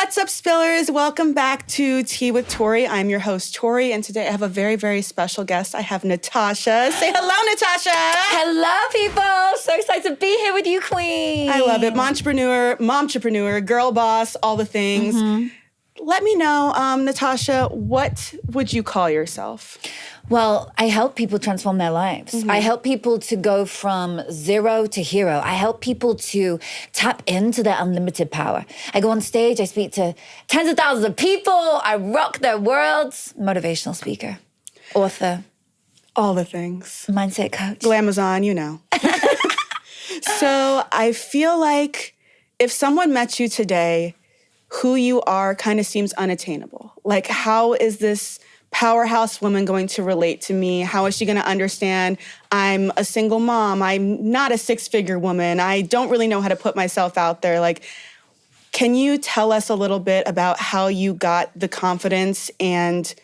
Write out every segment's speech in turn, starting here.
What's up, Spillers? Welcome back to Tea with Tori. I'm your host, Tori, and today I have a very, very special guest. I have Natasha. Say hello, Natasha. Hello, people. So excited to be here with you, Queen. I love it. Momtrepreneur, girl boss, all the things. Let me know, Natasha, what would you call yourself? Well, I help people transform their lives. I help people to go from zero to hero. I help people to tap into their unlimited power. I go on stage, I speak to tens of thousands of people, I rock their worlds. Motivational speaker, author. All the things. Mindset coach. Glamazon, you know. So I feel like if someone met you today, who you are kind of seems unattainable. Like, how is this powerhouse woman going to relate to me? How is she going to understand I'm a single mom? I'm not a six-figure woman. I don't really know how to put myself out there. Like, can you tell us a little bit about how you got the confidence and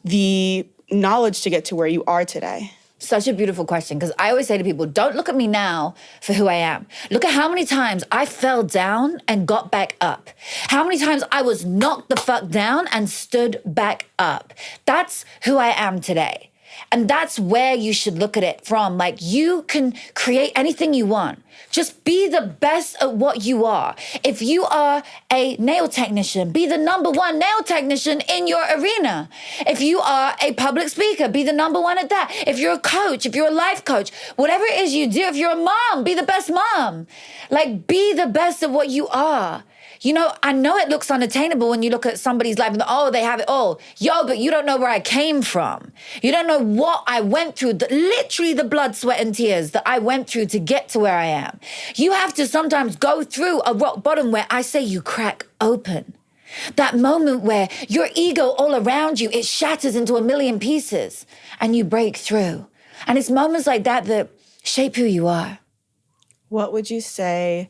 the knowledge to get to where you are today? Such a beautiful question, because I always say to people, don't look at me now for who I am. Look at how many times I fell down and got back up. How many times I was knocked the fuck down and stood back up. That's who I am today. And that's where you should look at it from. Like, you can create anything you want. Just be the best at what you are. If you are a nail technician, be the #1 nail technician in your arena. If you are a public speaker, be the #1 at that. If you're a coach, if you're a life coach, whatever it is you do, if you're a mom, be the best mom. Like, be the best at what you are. You know, I know it looks unattainable when you look at somebody's life and, oh, they have it all. Yo, but you don't know where I came from. You don't know what I went through, literally the blood, sweat, and tears that I went through to get to where I am. You have to sometimes go through a rock bottom where I say you crack open. That moment where your ego all around you, it shatters into a million pieces and you break through. And it's moments like that that shape who you are. What would you say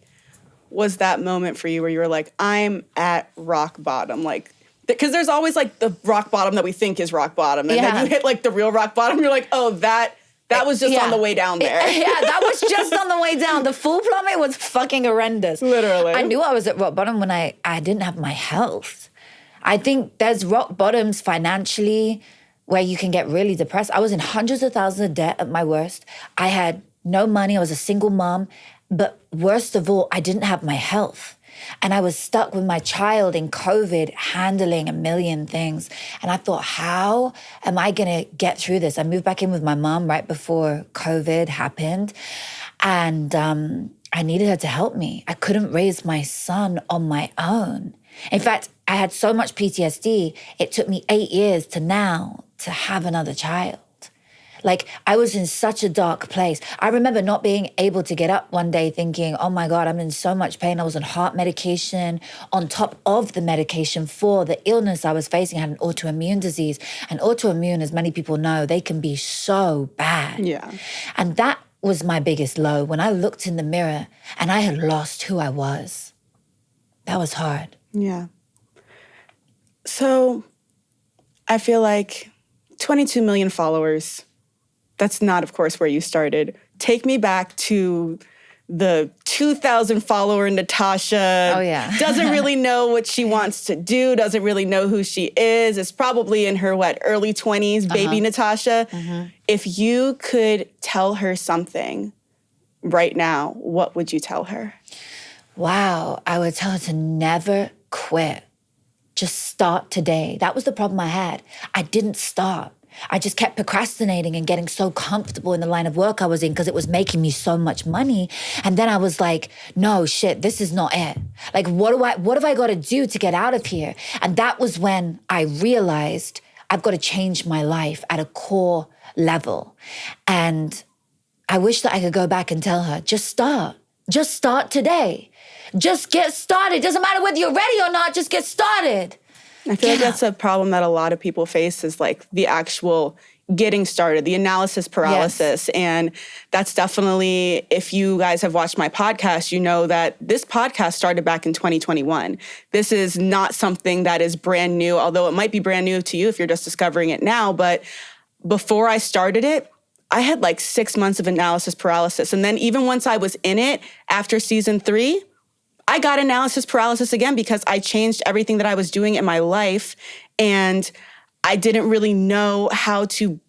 was that moment for you where you were like, I'm at rock bottom? Like, because there's always like the rock bottom that we think is rock bottom. And then you hit like the real rock bottom. You're like, oh, that was just on the way down there. That was just on the way down. The full plummet was fucking horrendous. Literally. I knew I was at rock bottom when I didn't have my health. I think there's rock bottoms financially where you can get really depressed. I was in hundreds of thousands of debt at my worst. I had no money. I was a single mom. But worst of all, I didn't have my health. And I was stuck with my child in COVID, handling a million things. And I thought, how am I going to get through this? I moved back in with my mom right before COVID happened. And I needed her to help me. I couldn't raise my son on my own. In fact, I had so much PTSD, it took me 8 years to have another child. Like, I was in such a dark place. I remember not being able to get up one day thinking, oh my God, I'm in so much pain. I was on heart medication on top of the medication for the illness I was facing. I had an autoimmune disease. And autoimmune, as many people know, they can be so bad. Yeah. And that was my biggest low, when I looked in the mirror and I had lost who I was. That was hard. Yeah. So I feel like 22 million followers, that's not, of course, where you started. Take me back to the 2,000 follower Natasha. Oh, yeah. Doesn't really know what she wants to do, doesn't really know who she is. Is probably in her, early 20s, baby Natasha. If you could tell her something right now, what would you tell her? Wow, I would tell her to never quit. Just start today. That was the problem I had. I didn't start. I just kept procrastinating and getting so comfortable in the line of work I was in because it was making me so much money. And then I was like, no, shit, this is not it. Like, what have I got to do to get out of here? And that was when I realized I've got to change my life at a core level. And I wish that I could go back and tell her, just start. Just start today. Just get started. Doesn't matter whether you're ready or not, just get started. I feel like that's a problem that a lot of people face, is like the actual getting started, the analysis paralysis. Yes. And that's definitely, if you guys have watched my podcast, you know that this podcast started back in 2021. This is not something that is brand new, although it might be brand new to you if you're just discovering it now. But before I started it, I had like 6 months of analysis paralysis. And then even once I was in it, after season 3, I I got analysis paralysis again because I changed everything that I was doing in my life, and I didn't really know how to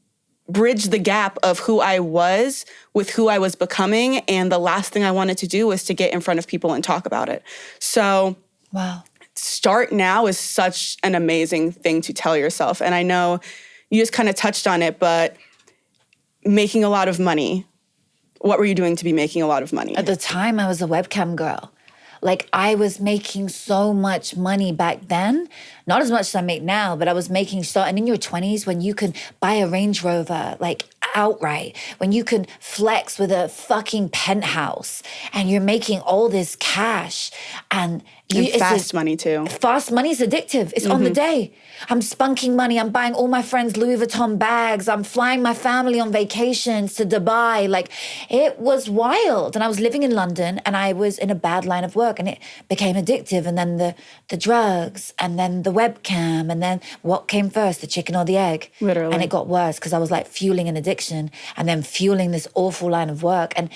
bridge the gap of who I was with who I was becoming. And the last thing I wanted to do was to get in front of people and talk about it. So wow. Start now is such an amazing thing to tell yourself. And I know you just kind of touched on it, but making a lot of money. What were you doing to be making a lot of money? At the time, I was a webcam girl. Like, I was making so much money back then. Not as much as I make now, but I was making so... And in your 20s, when you can buy a Range Rover, like, outright, when you can flex with a fucking penthouse, and you're making all this cash, and fast money, too. Fast money is addictive. It's on the day. I'm spunking money. I'm buying all my friends Louis Vuitton bags. I'm flying my family on vacations to Dubai. Like, it was wild. And I was living in London, and I was in a bad line of work, and it became addictive. And then the drugs, and then the webcam, and then what came first, the chicken or the egg? Literally. And it got worse because I was like fueling an addiction and then fueling this awful line of work. And,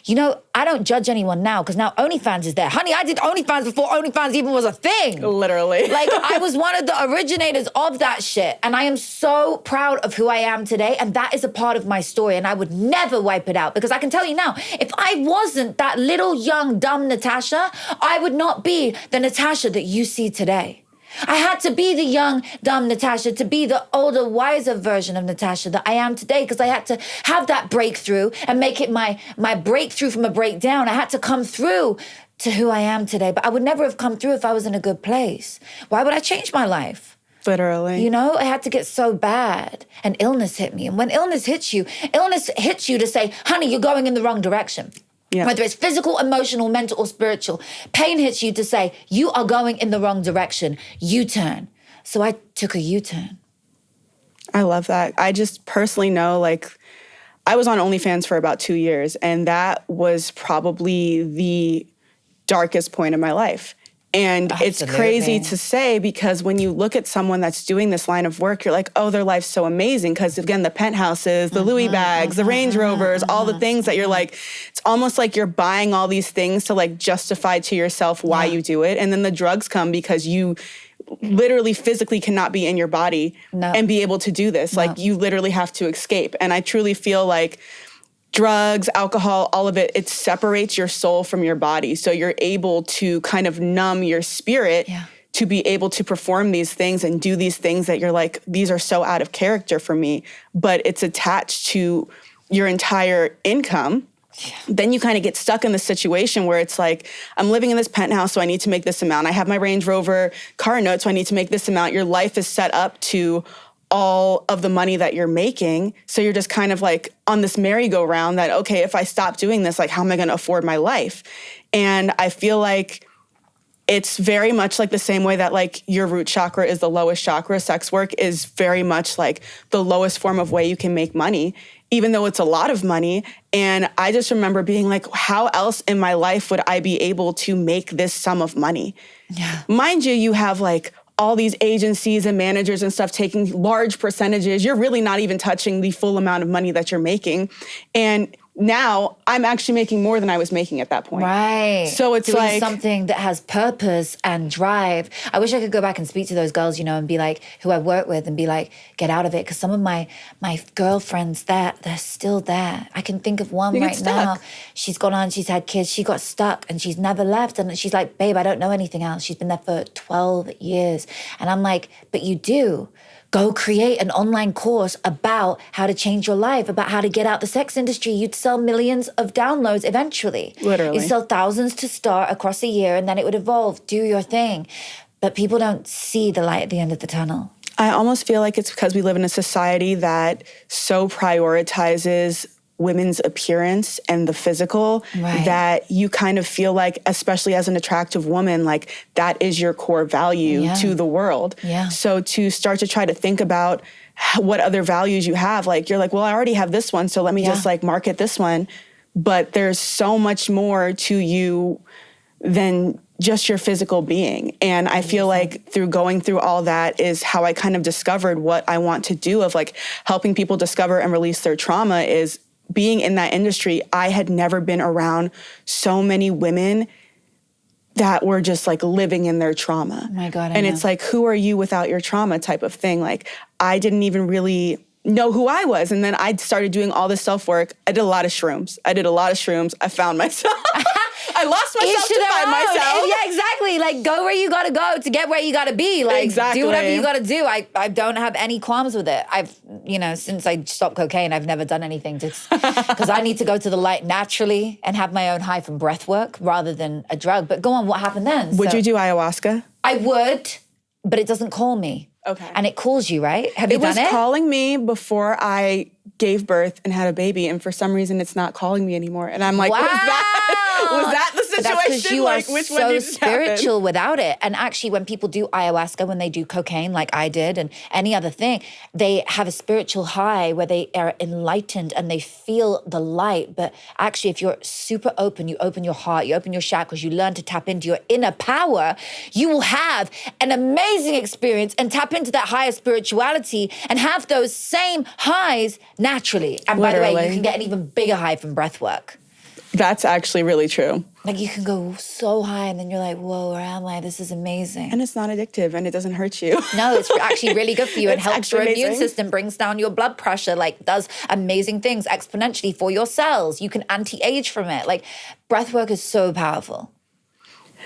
you know, I don't judge anyone now because now OnlyFans is there. Honey, I did OnlyFans before OnlyFans even was a thing. Literally. Like, I was one of the originators of that shit. And I am so proud of who I am today. And that is a part of my story. And I would never wipe it out because I can tell you now, if I wasn't that little, young, dumb Natasha, I would not be the Natasha that you see today. I had to be the young, dumb Natasha to be the older, wiser version of Natasha that I am today because I had to have that breakthrough and make it my breakthrough from a breakdown. I had to come through to who I am today. But I would never have come through if I was in a good place. Why would I change my life? Literally. You know, I had to get so bad. And illness hit me. And when illness hits you to say, honey, you're going in the wrong direction. Yeah. Whether it's physical, emotional, mental, or spiritual, pain hits you to say, you are going in the wrong direction. U-turn. So I took a U-turn. I love that. I just personally know, like, I was on OnlyFans for about 2 years, and that was probably the darkest point of my life. And Absolutely. It's crazy to say because when you look at someone that's doing this line of work, you're like, oh, their life's so amazing. Because again, the penthouses, the Louis bags, the Range Rovers, all the things that you're like, it's almost like you're buying all these things to like justify to yourself why you do it. And then the drugs come because you literally physically cannot be in your body and be able to do this. Like you literally have to escape. And I truly feel like drugs, alcohol, all of it separates your soul from your body. So you're able to kind of numb your spirit to be able to perform these things and do these things that you're like, these are so out of character for me, but it's attached to your entire income. Yeah. Then you kind of get stuck in the situation where it's like, I'm living in this penthouse, so I need to make this amount. I have my Range Rover car note, so I need to make this amount. Your life is set up to all of the money that you're making. So you're just kind of like on this merry-go-round that, okay, if I stop doing this, like, how am I going to afford my life? And I feel like it's very much like the same way that like your root chakra is the lowest chakra, sex work is very much like the lowest form of way you can make money, even though it's a lot of money. And I just remember being like, how else in my life would I be able to make this sum of money? Yeah. Mind you, you have like all these agencies and managers and stuff taking large percentages. You're really not even touching the full amount of money that you're making. And now I'm actually making more than I was making at that point. Right. So it's doing like something that has purpose and drive. I wish I could go back and speak to those girls, you know, and be like, who I work with and be like, get out of it. Because some of my girlfriends, they're still there. I can think of one right now. She's gone on, she's had kids, she got stuck and she's never left. And she's like, babe, I don't know anything else. She's been there for 12 years. And I'm like, but you do. Go create an online course about how to change your life, about how to get out the sex industry. You'd sell millions of downloads eventually. Literally. You'd sell thousands to start across a year and then it would evolve. Do your thing. But people don't see the light at the end of the tunnel. I almost feel like it's because we live in a society that so prioritizes women's appearance and the physical that you kind of feel like, especially as an attractive woman, like that is your core value to the world. Yeah. So to start to try to think about what other values you have, like you're like, well, I already have this one, so let me just like market this one. But there's so much more to you than just your physical being. And I feel like through going through all that is how I kind of discovered what I want to do of like helping people discover and release their trauma is being in that industry. I had never been around so many women that were just like living in their trauma. Oh my God, I and know. it's like, who are you without your trauma type of thing? Like, I didn't even really know who I was. And then I started doing all this self-work. I did a lot of shrooms. I found myself. I lost myself to find myself. Yeah, exactly. Like, go where you gotta go to get where you gotta be. Like, do whatever you gotta do. I don't have any qualms with it. I've, since I stopped cocaine, I've never done anything because I need to go to the light naturally and have my own high from breath work rather than a drug. But go on, what happened then? Would you do ayahuasca? I would, but it doesn't call me. Okay. And it calls you, right? Have you done it? It was calling me before I gave birth and had a baby, and for some reason it's not calling me anymore. And I'm like, wow. Was that the situation? That's because you like, are which so one spiritual without it. And actually, when people do ayahuasca, when they do cocaine like I did and any other thing, they have a spiritual high where they are enlightened and they feel the light. But actually, if you're super open, you open your heart, you open your chakras, you learn to tap into your inner power, you will have an amazing experience and tap into that higher spirituality and have those same highs naturally. And by the way, you can get an even bigger high from breath work. That's actually really true. Like, you can go so high and then you're like, whoa, where am I? This is amazing. And it's not addictive and it doesn't hurt you. No, it's actually really good for you and helps your amazing. immune system, brings down your blood pressure, like does amazing things exponentially for your cells. You can anti-age from it. Like, breath work is so powerful.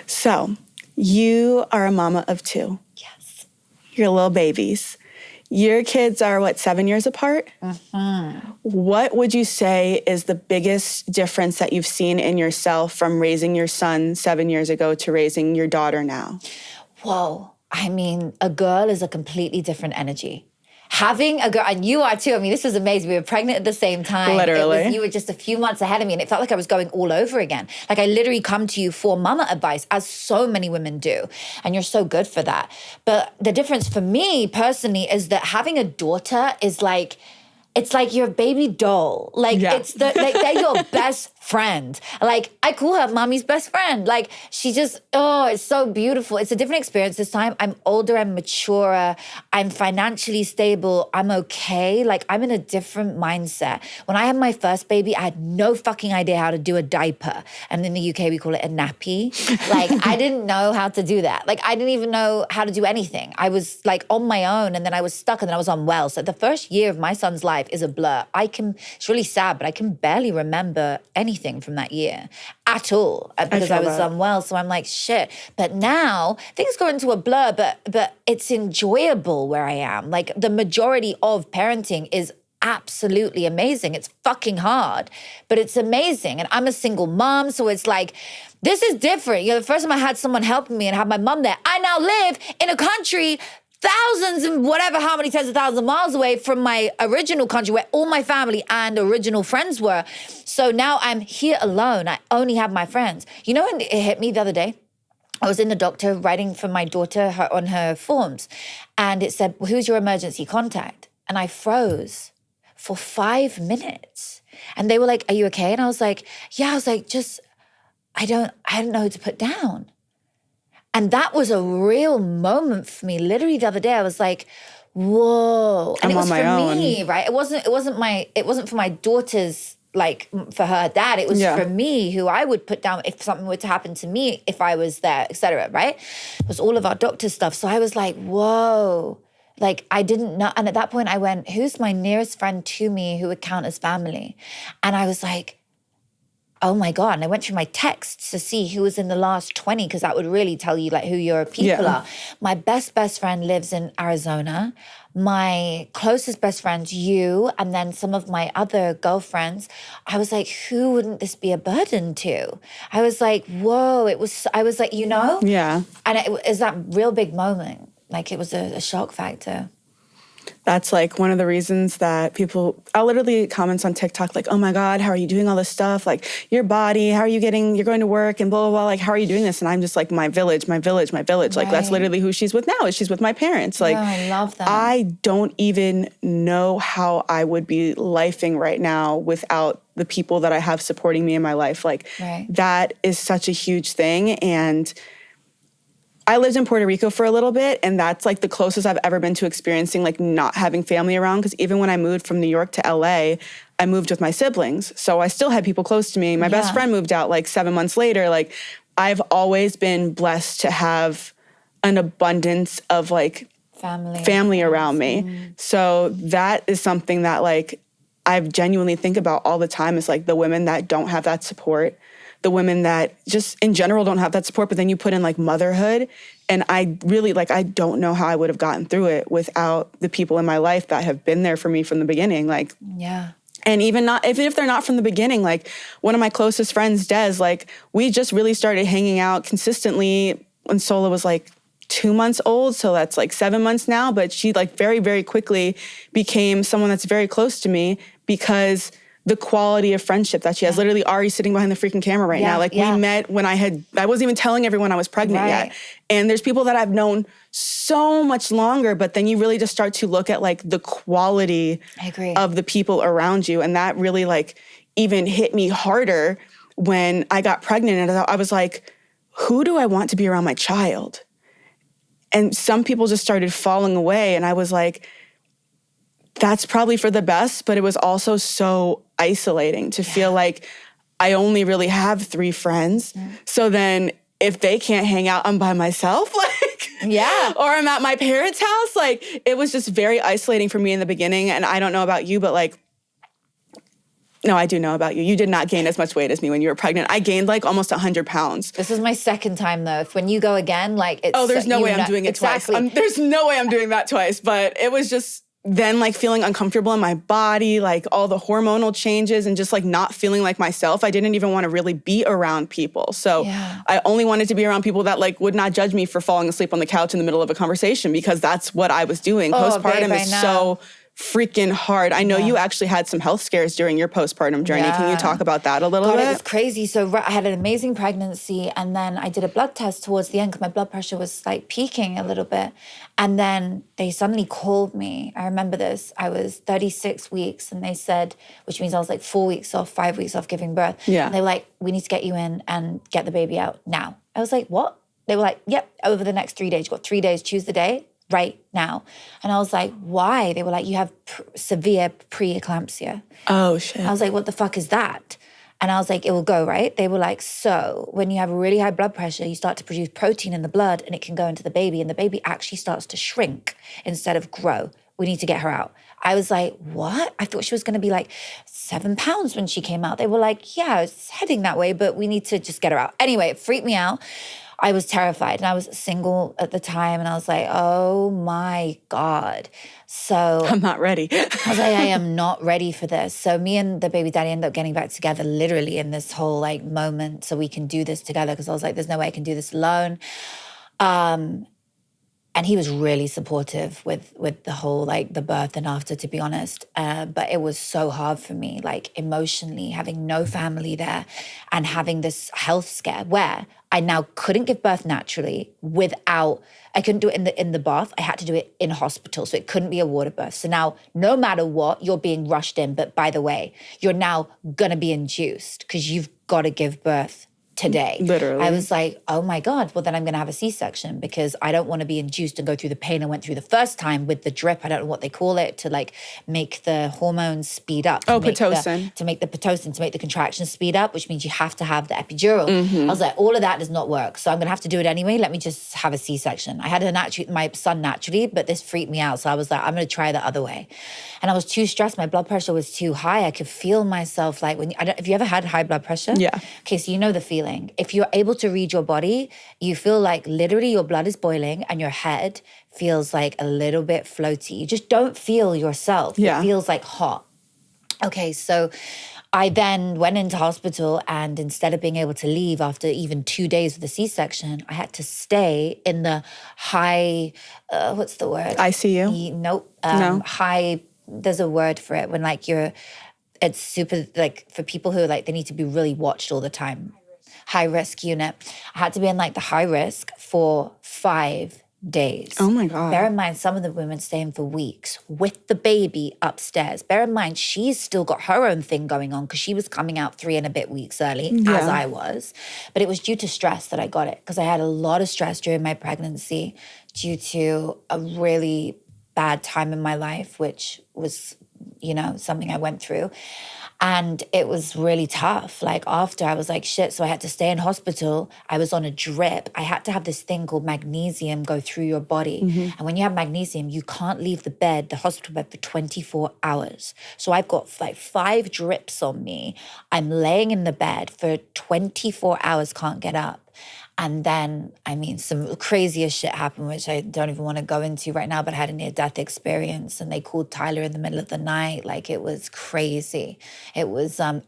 So, you are a mama of 2. Yes. You're little babies. Your kids are, 7 years apart? Mm-hmm. What would you say is the biggest difference that you've seen in yourself from raising your son 7 years ago to raising your daughter now? Whoa. I mean, a girl is a completely different energy. Having a girl, and you are too. I mean, this was amazing. We were pregnant at the same time. Literally. You were just a few months ahead of me, and it felt like I was going all over again. Like, I literally come to you for mama advice, as so many women do. And you're so good for that. But the difference for me personally is that having a daughter is like, it's like your baby doll. Like, they're your best friend. Like, I call her mommy's best friend. Like, she just, it's so beautiful. It's a different experience this time. I'm older, I'm maturer, I'm financially stable, I'm okay. Like, I'm in a different mindset. When I had my first baby, I had no fucking idea how to do a diaper. And in the UK, we call it a nappy. Like, I didn't know how to do that. Like, I didn't even know how to do anything. I was like on my own, and then I was stuck, and then I was unwell. So the first year of my son's life is a blur. It's really sad, but I can barely remember anything from that year at all because I was unwell. So I'm like, shit. But now things go into a blur, but it's enjoyable where I am. Like, the majority of parenting is absolutely amazing. It's fucking hard, but it's amazing. And I'm a single mom, so it's like, this is different. The first time I had someone helping me and had my mom there, I now live in a country thousands and whatever, how many tens of thousands of miles away from my original country where all my family and original friends were. So now I'm here alone. I only have my friends. You know, when it hit me the other day, I was in the doctor writing for my daughter on her forms, and it said, well, who's your emergency contact? And I froze for 5 minutes. And they were like, are you okay? And I was like, yeah. I was like, I don't know who to put down. And that was a real moment for me. Literally the other day, I was like, whoa. And it was for me, right? It wasn't for my daughter's, like, for her dad. It was for me, who I would put down if something were to happen to me, if I was there, etc. Right? It was all of our doctor stuff. So I was like, whoa. Like, I didn't know. And at that point I went, who's my nearest friend to me who would count as family? And I was like, oh my God. And I went through my texts to see who was in the last 20, because that would really tell you, like, who your people are. My best friend lives in Arizona. My closest best friend, you, and then some of my other girlfriends. I was like, who wouldn't this be a burden to? I was like, whoa. I was like, Yeah. And it was that real big moment. Like, it was a shock factor. That's like one of the reasons that I'll literally get comments on TikTok like, oh my God, how are you doing all this stuff? Like, your body, how are you you're going to work and blah, blah, blah. Like, how are you doing this? And I'm just like, my village. Like, that's literally who she's with now. She's with my parents. Like, I love that. I don't even know how I would be lifing right now without the people that I have supporting me in my life. Like, that is such a huge thing. And I lived in Puerto Rico for a little bit, and that's like the closest I've ever been to experiencing like not having family around. Because even when I moved from New York to LA, I moved with my siblings. So I still had people close to me. My best friend moved out like 7 months later. Like, I've always been blessed to have an abundance of like family around me. So that is something that like I genuinely think about all the time, is like the women that don't have that support, the women that just in general don't have that support, but then you put in like motherhood. And I really like, I don't know how I would have gotten through it without the people in my life that have been there for me from the beginning. Like, yeah. And even if they're not from the beginning, like one of my closest friends, Des, like we just really started hanging out consistently when Sola was like 2 months old. So that's like 7 months now. But she like very, very quickly became someone that's very close to me because the quality of friendship that she has. Literally Ari's sitting behind the freaking camera right now. Like we met when I wasn't even telling everyone I was pregnant yet. And there's people that I've known so much longer, but then you really just start to look at like the quality of the people around you. And that really like even hit me harder when I got pregnant. And I was like, who do I want to be around my child? And some people just started falling away. And I was like, that's probably for the best, but it was also so isolating to feel like I only really have 3 friends. So then if they can't hang out, I'm by myself, like, or I'm at my parents' house. Like, it was just very isolating for me in the beginning. And I don't know about you, but like, no, I do know about you. You did not gain as much weight as me when you were pregnant. I gained like almost 100 pounds. This is my second time though. If when you go again, like it's... Oh, there's no way I'm doing it twice. There's no way I'm doing that twice. But it was just then like feeling uncomfortable in my body, like all the hormonal changes and just like not feeling like myself. I didn't even want to really be around people. So I only wanted to be around people that like would not judge me for falling asleep on the couch in the middle of a conversation, because that's what I was doing. Postpartum is so freaking hard. I know you actually had some health scares during your postpartum journey. Can you talk about that a little bit? It was crazy. So I had an amazing pregnancy, and then I did a blood test towards the end because my blood pressure was like peaking a little bit. And then they suddenly called me. I remember this. I was 36 weeks, and they said, which means I was like 4 weeks off, 5 weeks off giving birth. And they were like, we need to get you in and get the baby out now. I was like, what? They were like, yep, over the next 3 days. You've got 3 days, choose the day. Right now. And I was like, why? They were like, you have severe preeclampsia. Oh, shit. I was like, what the fuck is that? And I was like, it will go, right? They were like, so when you have really high blood pressure, you start to produce protein in the blood and it can go into the baby, and the baby actually starts to shrink instead of grow. We need to get her out. I was like, what? I thought she was going to be like 7 pounds when she came out. They were like, yeah, it's heading that way, but we need to just get her out. Anyway, it freaked me out. I was terrified, and I was single at the time, and I was like, oh my God. So I'm not ready. I was like, I am not ready for this. So me and the baby daddy ended up getting back together literally in this whole like moment so we can do this together, because I was like, there's no way I can do this alone. And he was really supportive with the whole, like, the birth and after, to be honest. But it was so hard for me, like, emotionally, having no family there and having this health scare where I now couldn't give birth naturally I couldn't do it in the bath. I had to do it in hospital, so it couldn't be a water birth. So now, no matter what, you're being rushed in. But by the way, you're now going to be induced because you've got to give birth today. Literally. I was like, oh my God, well then I'm going to have a C-section because I don't want to be induced and go through the pain I went through the first time with the drip. I don't know what they call it, to like make the hormones speed up. Pitocin. To make the pitocin, to make the contractions speed up, which means you have to have the epidural. I was like, all of that does not work. So I'm going to have to do it anyway. Let me just have a C-section. I had my son naturally, but this freaked me out. So I was like, I'm going to try the other way. And I was too stressed. My blood pressure was too high. I could feel myself like have you ever had high blood pressure? Yeah. Okay, so you know the feeling. If you're able to read your body, you feel like literally your blood is boiling and your head feels like a little bit floaty. You just don't feel yourself. Yeah. It feels like hot. Okay, so I then went into hospital, and instead of being able to leave after even 2 days of the C-section, I had to stay in the high, what's the word? ICU? Nope. No. High, there's a word for it when like it's super, like for people who like, they need to be really watched all the time. High risk unit. I had to be in like the high risk for 5 days. Oh my God. Bear in mind, some of the women stay in for weeks with the baby upstairs. Bear in mind, she's still got her own thing going on because she was coming out 3 and a bit weeks early, as I was. But it was due to stress that I got it, because I had a lot of stress during my pregnancy due to a really bad time in my life, which was something I went through. And it was really tough. Like after I was like, shit. So I had to stay in hospital. I was on a drip. I had to have this thing called magnesium go through your body. And when you have magnesium, you can't leave the hospital bed for 24 hours. So I've got like 5 drips on me. I'm laying in the bed for 24 hours, can't get up. And then, some crazier shit happened, which I don't even want to go into right now, but I had a near-death experience and they called Tyler in the middle of the night. Like, it was crazy. It was, I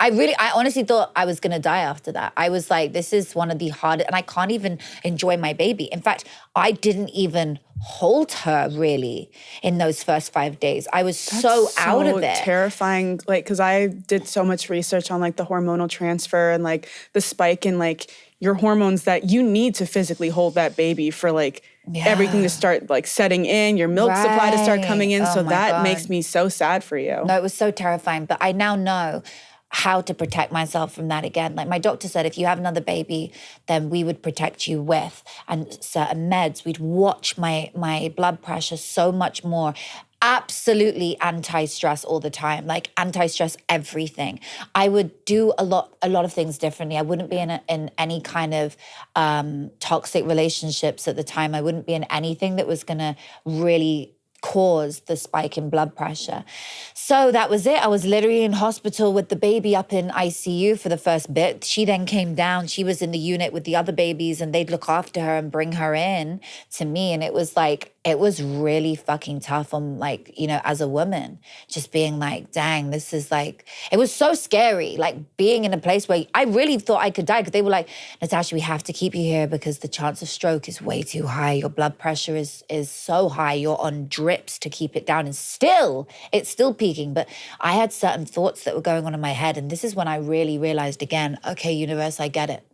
honestly thought I was going to die after that. I was like, this is one of the hardest, and I can't even enjoy my baby. In fact, I didn't even hold her really in those first 5 days. I was so out of it. Terrifying, like, because I did so much research on like the hormonal transfer and like the spike in like your hormones that you need to physically hold that baby for like everything to start like setting in, your milk supply to start coming in. So that makes me so sad for you. No, it was so terrifying. But I now know how to protect myself from that again. Like my doctor said, if you have another baby, then we would protect you with and certain meds. We'd watch my blood pressure so much more. Absolutely anti-stress all the time, like anti-stress everything. I would do a lot of things differently. I wouldn't be in any kind of toxic relationships at the time. I wouldn't be in anything that was gonna really cause the spike in blood pressure. So that was it. I was literally in hospital with the baby up in ICU for the first bit. She then came down. She was in the unit with the other babies and they'd look after her and bring her in to me. And it was like, it was really fucking tough on like, as a woman, just being like, dang, this is like, it was so scary. Like being in a place where I really thought I could die because they were like, Natasha, we have to keep you here because the chance of stroke is way too high. Your blood pressure is so high. You're on drips to keep it down. And it's still peaking. But I had certain thoughts that were going on in my head. And this is when I really realized again, okay, universe, I get it.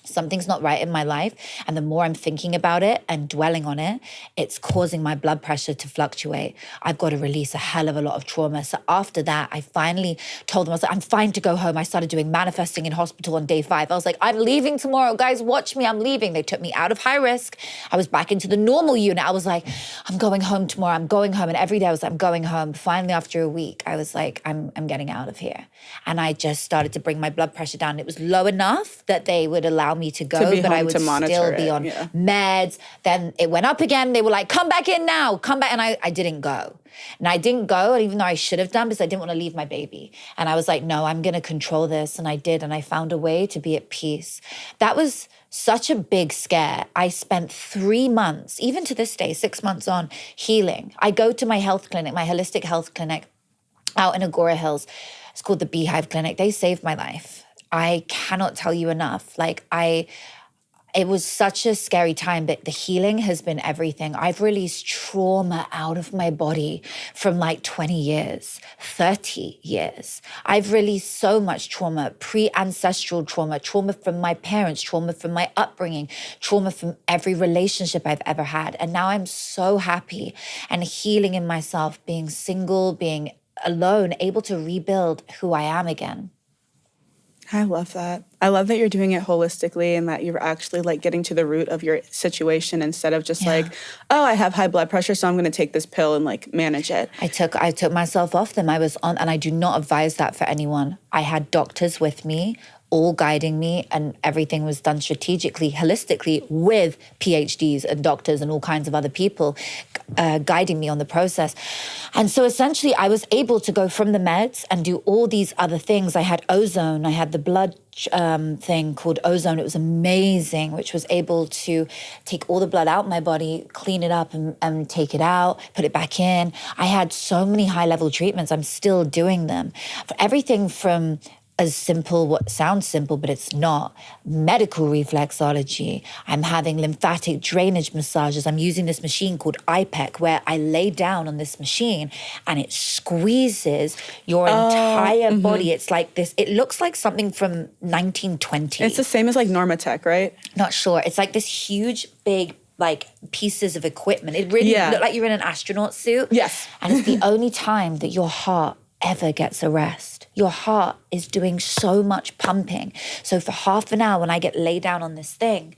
Something's not right in my life. And the more I'm thinking about it and dwelling on it, it's causing my blood pressure to fluctuate. I've got to release a hell of a lot of trauma. So after that, I finally told them, I was like, I'm fine to go home. I started doing manifesting in hospital on day 5. I was like, I'm leaving tomorrow. Guys, watch me. I'm leaving. They took me out of high risk. I was back into the normal unit. I was like, I'm going home tomorrow. I'm going home. And every day I was like, I'm going home. Finally, after a week, I was like, I'm getting out of here. And I just started to bring my blood pressure down. It was low enough that they would allow me to go, but I would still be on meds. Then it went up again. They were like, come back in now, come back. And I didn't go. And I didn't go, even though I should have done, because I didn't want to leave my baby. And I was like, no, I'm going to control this. And I did. And I found a way to be at peace. That was such a big scare. I spent 3 months, even to this day, 6 months on, healing. I go to my health clinic, my holistic health clinic out in Agora Hills. It's called the Beehive Clinic. They saved my life. I cannot tell you enough. It was such a scary time, but the healing has been everything. I've released trauma out of my body from like 20 years, 30 years. I've released so much trauma, pre-ancestral trauma from my parents, trauma from my upbringing, trauma from every relationship I've ever had. And now I'm so happy and healing in myself, being single, being alone, able to rebuild who I am again. I love that. I love that you're doing it holistically and that you're actually like getting to the root of your situation instead of just like, oh, I have high blood pressure, so I'm going to take this pill and like manage it. I took myself off them. I was on, and I do not advise that for anyone. I had doctors with me, all guiding me, and everything was done strategically, holistically, with PhDs and doctors and all kinds of other people guiding me on the process. And so essentially I was able to go from the meds and do all these other things. I had ozone. I had the blood thing called ozone. It was amazing, which was able to take all the blood out of my body, clean it up and take it out, put it back in. I had so many high-level treatments. I'm still doing them. For everything from as simple, what sounds simple, but it's not. Medical reflexology. I'm having lymphatic drainage massages. I'm using this machine called IPEC, where I lay down on this machine and it squeezes your entire body. It's like this, it looks like something from 1920. It's the same as like Normatec, right? Not sure. It's like this huge, big, like pieces of equipment. It really looked like you're in an astronaut suit. Yes. And it's the only time that your heart ever gets a rest. Your heart is doing so much pumping. So for half an hour when I get laid down on this thing,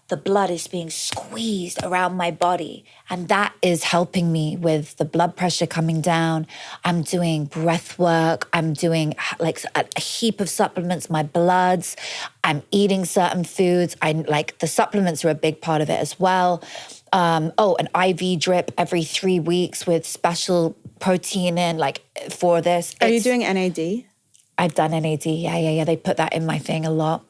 the blood is being squeezed around my body. And that is helping me with the blood pressure coming down. I'm doing breath work. I'm doing like a heap of supplements, my bloods. I'm eating certain foods. The supplements are a big part of it as well. An IV drip every 3 weeks with special protein in, for this. Are you doing NAD? I've done NAD. Yeah. They put that in my thing a lot.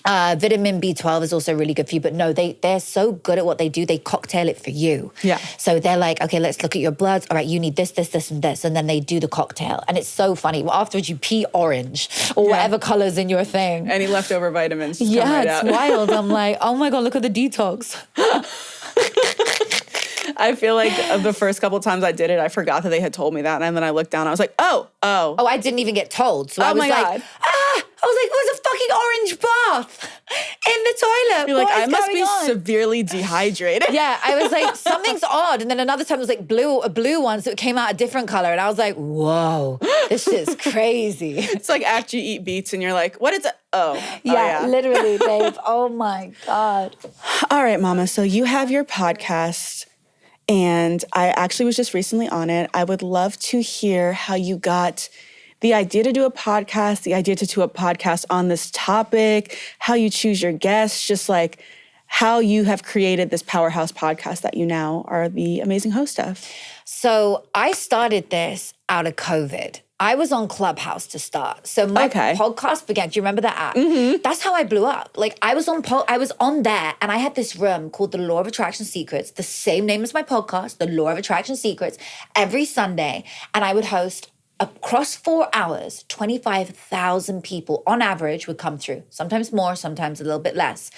Vitamin B12 is also really good for you, but no, they're so good at what they do. They cocktail it for you. Yeah. So they're like, okay, let's look at your bloods. All right, you need this, this, this, and this. And then they do the cocktail. And it's so funny. Well, afterwards you pee orange or whatever color's in your thing. Any leftover vitamins. Yeah, it's out. Wild. I'm like, oh my God, look at the detox. I feel like the first couple times I did it, I forgot that they had told me that. And then I looked down, I was like, oh. Oh, I didn't even get told. So I was God. I was like, it was a fucking orange bath in the toilet. You're like, I must be on? severely dehydrated. Yeah, I was like, something's odd. And then another time it was like a blue one, so it came out a different color. And I was like, whoa, this shit's crazy. It's like after you eat beets and you're like, what is it? Yeah, literally, babe. Oh my God. All right, Mama. So you have your podcast. And I actually was just recently on it. I would love to hear how you got the idea to do a podcast, the idea to do a podcast on this topic, how you choose your guests, just like how you have created this powerhouse podcast that you now are the amazing host of. So I started this out of COVID. I was on Clubhouse to start. So my podcast began. Do you remember that app? Mm-hmm. That's how I blew up. Like I was on there and I had this room called The Law of Attraction Secrets, the same name as my podcast, The Law of Attraction Secrets, every Sunday. And I would host across 4 hours, 25,000 people on average would come through, sometimes more, sometimes a little bit less.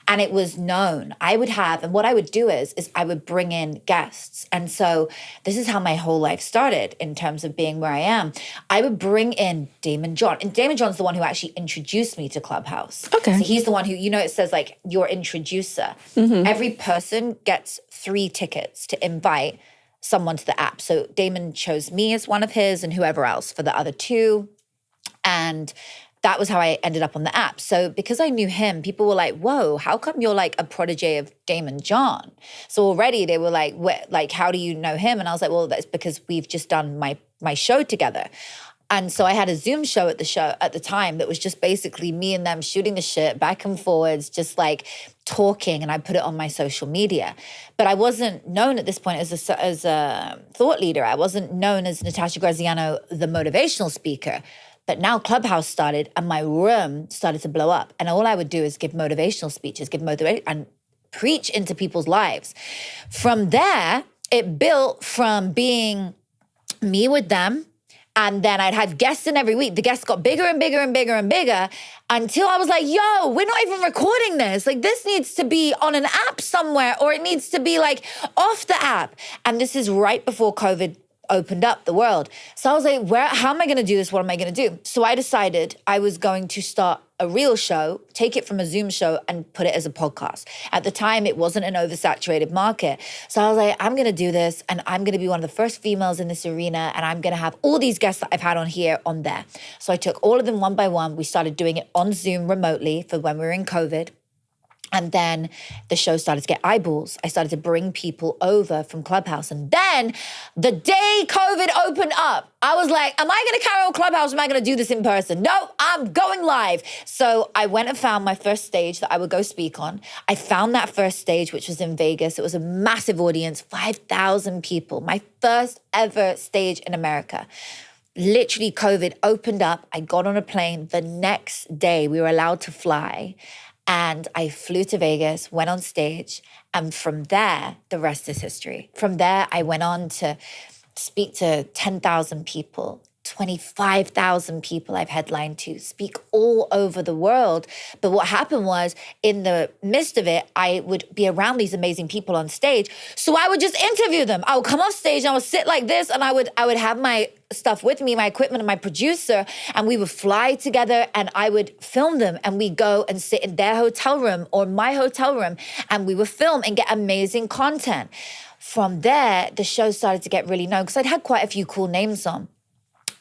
And it was known. And what I would do is I would bring in guests. And so this is how my whole life started in terms of being where I am. I would bring in Damon John. And Damon John's the one who actually introduced me to Clubhouse. Okay. So he's the one who, it says like your introducer. Mm-hmm. Every person gets 3 tickets to invite someone to the app. So Damon chose me as one of his and whoever else for the other 2. And that was how I ended up on the app. So because I knew him, people were like, whoa, how come you're like a protege of Damon John? So already they were like, how do you know him? And I was like, well, that's because we've just done my show together. And so I had a Zoom show at the time that was just basically me and them shooting the shit back and forwards, just like talking, and I put it on my social media. But I wasn't known at this point as a thought leader. I wasn't known as Natasha Graziano, the motivational speaker. But now Clubhouse started and my room started to blow up. And all I would do is give motivational speeches, and preach into people's lives. From there, it built from being me with them. And then I'd have guests in every week. The guests got bigger and bigger and bigger and bigger until I was like, yo, we're not even recording this. Like this needs to be on an app somewhere, or it needs to be like off the app. And this is right before COVID opened up the world. So I was like, how am I going to do this? What am I going to do? So I decided I was going to start a real show, take it from a Zoom show and put it as a podcast. At the time, it wasn't an oversaturated market. So I was like, I'm going to do this and I'm going to be one of the first females in this arena and I'm going to have all these guests that I've had on here on there. So I took all of them one by one. We started doing it on Zoom remotely for when we were in COVID. And then the show started to get eyeballs. I started to bring people over from Clubhouse. And then the day COVID opened up, I was like, am I going to carry on Clubhouse? Am I going to do this in person? No, I'm going live. So I went and found my first stage that I would go speak on. I found that first stage, which was in Vegas. It was a massive audience, 5,000 people. My first ever stage in America. Literally, COVID opened up. I got on a plane. The next day, we were allowed to fly. And I flew to Vegas, went on stage, and from there, the rest is history. From there, I went on to speak to 10,000 people, 25,000 people I've headlined to, speak all over the world. But what happened was, in the midst of it, I would be around these amazing people on stage. So I would just interview them. I would come off stage and I would sit like this and I would have my stuff with me, my equipment and my producer, and we would fly together and I would film them and we go and sit in their hotel room or my hotel room and we would film and get amazing content. From there, the show started to get really known because I'd had quite a few cool names on.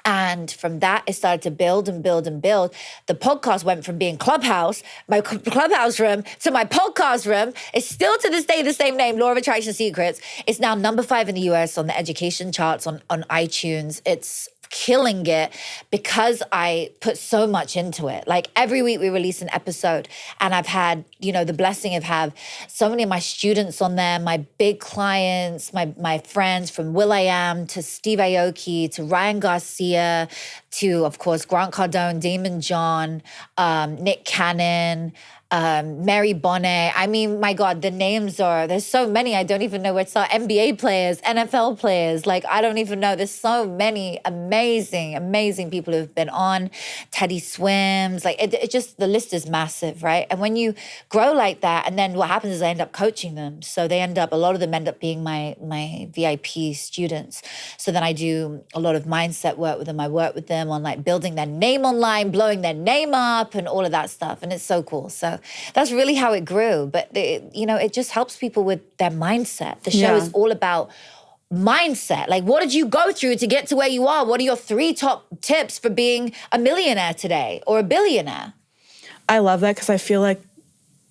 And from that, it started to build and build and build. The podcast went from being Clubhouse, my Clubhouse room, to my podcast room. It's still to this day the same name, Law of Attraction Secrets. It's now number 5 in the US on the education charts on iTunes. It's killing it because I put so much into it. Like every week we release an episode, and I've had, the blessing of have so many of my students on there, my big clients, my friends from will.i.am to Steve Aoki to Ryan Garcia to, of course, Grant Cardone, Damon John, Nick Cannon, Mary Bonnet. I mean, my God, the names there's so many. I don't even know where to start. NBA players, NFL players. Like, I don't even know. There's so many amazing, amazing people who've been on. Teddy Swims. Like, it just, the list is massive, right? And when you grow like that, and then what happens is I end up coaching them. So a lot of them end up being my VIP students. So then I do a lot of mindset work with them. I work with them on like building their name online, blowing their name up and all of that stuff. And it's so cool. So that's really how it grew. But, it just helps people with their mindset. The show is all about mindset. Like, what did you go through to get to where you are? What are your 3 top tips for being a millionaire today or a billionaire? I love that because I feel like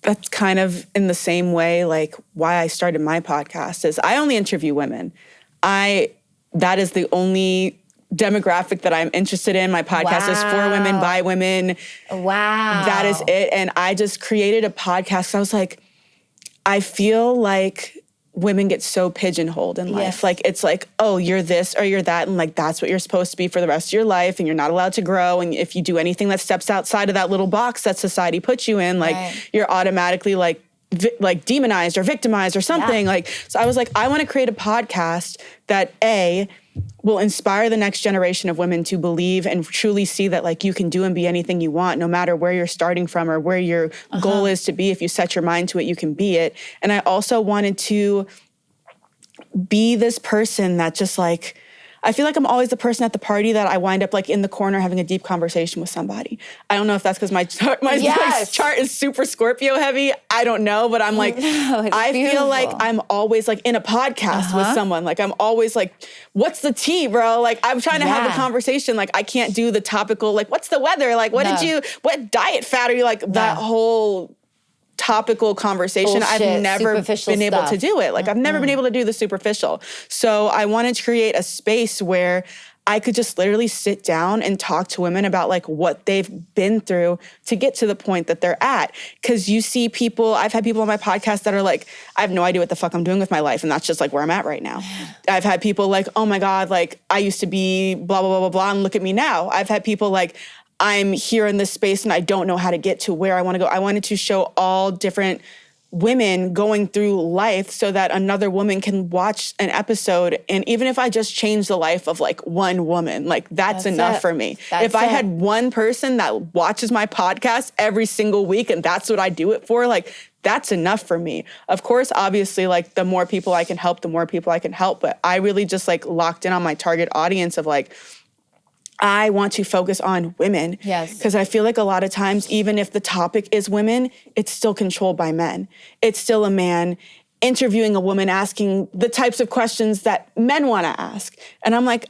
that's kind of in the same way, like why I started my podcast is I only interview women. That is the only demographic that I'm interested in. My podcast is for women, by women. Wow. That is it. And I just created a podcast. I was like, I feel like women get so pigeonholed in life. Yes. Like, it's like, oh, you're this or you're that. And like, that's what you're supposed to be for the rest of your life. And you're not allowed to grow. And if you do anything that steps outside of that little box that society puts you in, like you're automatically like demonized or victimized or something. Yeah. So I was like, I want to create a podcast that will inspire the next generation of women to believe and truly see that like you can do and be anything you want, no matter where you're starting from or where your goal is to be. If you set your mind to it, you can be it. And I also wanted to be this person that just like, I feel like I'm always the person at the party that I wind up like in the corner having a deep conversation with somebody. I don't know if that's because my chart is super Scorpio heavy. I don't know, but I'm like, I feel like I'm always like in a podcast with someone. Like I'm always like, what's the tea, bro? Like I'm trying to have a conversation. Like I can't do the topical, like what's the weather? Like what diet fat are you like that whole topical conversation. Bullshit, I've never been able to do it. Like I've never been able to do the superficial. So I wanted to create a space where I could just literally sit down and talk to women about like what they've been through to get to the point that they're at. Because you see people, I've had people on my podcast that are like, I have no idea what the fuck I'm doing with my life. And that's just like where I'm at right now. I've had people like, oh my God, like I used to be blah, blah, blah, blah, blah, and look at me now. I've had people like, I'm here in this space and I don't know how to get to where I want to go. I wanted to show all different women going through life so that another woman can watch an episode. And even if I just change the life of like one woman, like that's enough for me. If I had one person that watches my podcast every single week and that's what I do it for, like that's enough for me. Of course, obviously, like the more people I can help, the more people I can help. But I really just like locked in on my target audience of like, I want to focus on women. Yes. Because I feel like a lot of times, even if the topic is women, it's still controlled by men. It's still a man interviewing a woman, asking the types of questions that men want to ask. And I'm like,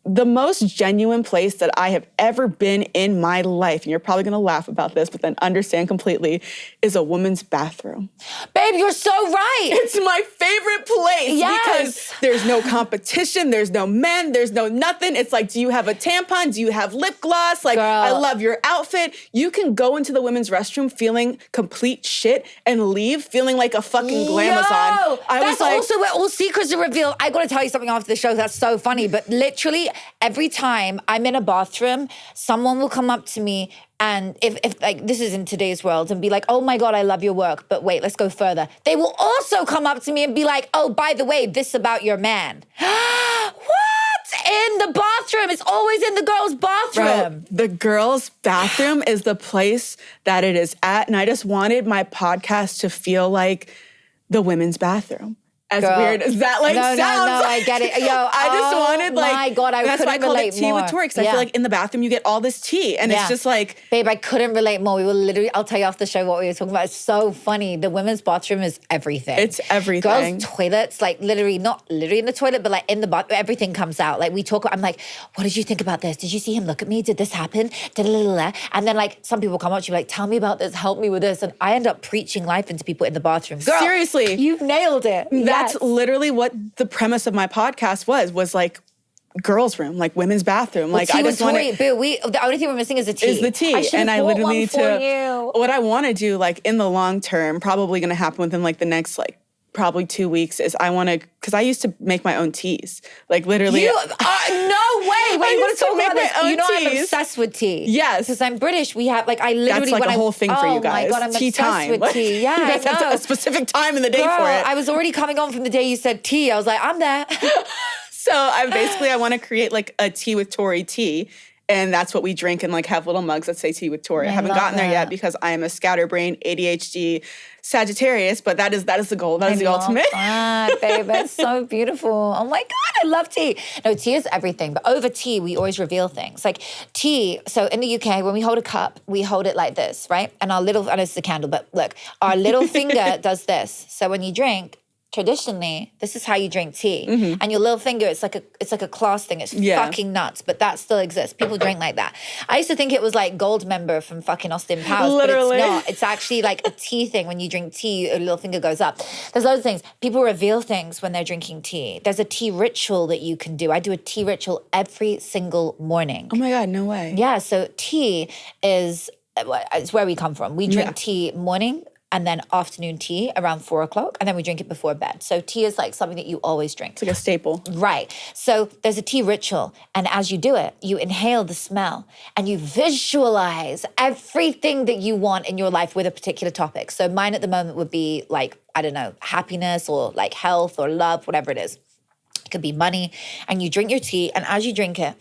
the most genuine place that I have ever been in my life, and you're probably going to laugh about this, but then understand completely, is a woman's bathroom. Babe, you're so right. It's my favorite place because there's no competition, there's no men, there's no nothing. It's like, do you have a tampon? Do you have lip gloss? Like, girl, I love your outfit. You can go into the women's restroom feeling complete shit and leave feeling like a fucking glamazon. That's also where all secrets are revealed. I got to tell you something after the show. That's so funny, but literally every time I'm in a bathroom, someone will come up to me and if like this is in today's world and be like, oh my God, I love your work. But wait, let's go further. They will also come up to me and be like, oh, by the way, this about your man. What? In the bathroom. It's always in the girls' bathroom. Bro, the girls' bathroom is the place that it is at. And I just wanted my podcast to feel like the women's bathroom. As Girl. weird as that sounds. No, I get it. Yo, I just wanted my God, I that's why I couldn't called it relate tea more. with Tori, because I feel like in the bathroom you get all this tea, and it's just like, babe, I couldn't relate more. We were literally, I'll tell you after the show what we were talking about. It's so funny. The women's bathroom is everything. It's everything. Girls' toilets, like literally, not literally in the toilet, but like in the bathroom, everything comes out. Like we talk, I'm like, what did you think about this? Did you see him look at me? Did this happen? And then like some people come up to you like, tell me about this, help me with this. And I end up preaching life into people in the bathroom. Girl, seriously. You've nailed it. That's literally what the premise of my podcast was like girls' room, like women's bathroom. Like I just want to. The only thing we're missing is the tea. Is the tea, and I literally need to. What I want to do, like in the long term, probably going to happen within like the next like probably 2 weeks, is I want to, because I used to make my own teas, like literally. No way! Wait, you want to talk about this? You know, teas. I'm obsessed with tea. Yes, because I'm British. We have like I literally that's like a whole thing for you guys. Oh my God, I'm tea obsessed time. with tea. Yeah, you guys have a specific time in the day for it. I was already coming on from the day you said tea. I was like, I'm there. So I want to create like a tea with Tori tea. And that's what we drink and like have little mugs that say tea with Tori. I haven't gotten there yet because I am a scatterbrain, ADHD, Sagittarius, but that is the goal. That is the ultimate. Babe, that's so beautiful. Oh my God, I love tea. No, tea is everything. But over tea, we always reveal things. Like tea, so in the UK, when we hold a cup, we hold it like this, right? And our little, I know it's a candle, but look, our little finger does this. So when you drink, traditionally, this is how you drink tea. Mm-hmm. And your little finger, it's like a class thing. It's fucking nuts, but that still exists. People drink like that. I used to think it was like gold member from fucking Austin Powers, literally. But it's not. It's actually like a tea thing. When you drink tea, your little finger goes up. There's loads of things. People reveal things when they're drinking tea. There's a tea ritual that you can do. I do a tea ritual every single morning. Oh my God, no way. Yeah, so tea is, it's where we come from. We drink tea morning, and then afternoon tea around 4 o'clock, and then we drink it before bed. So tea is like something that you always drink. It's like a staple. Right. So there's a tea ritual, and as you do it, you inhale the smell, and you visualize everything that you want in your life with a particular topic. So mine at the moment would be like, I don't know, happiness or like health or love, whatever it is. It could be money, and you drink your tea, and as you drink it,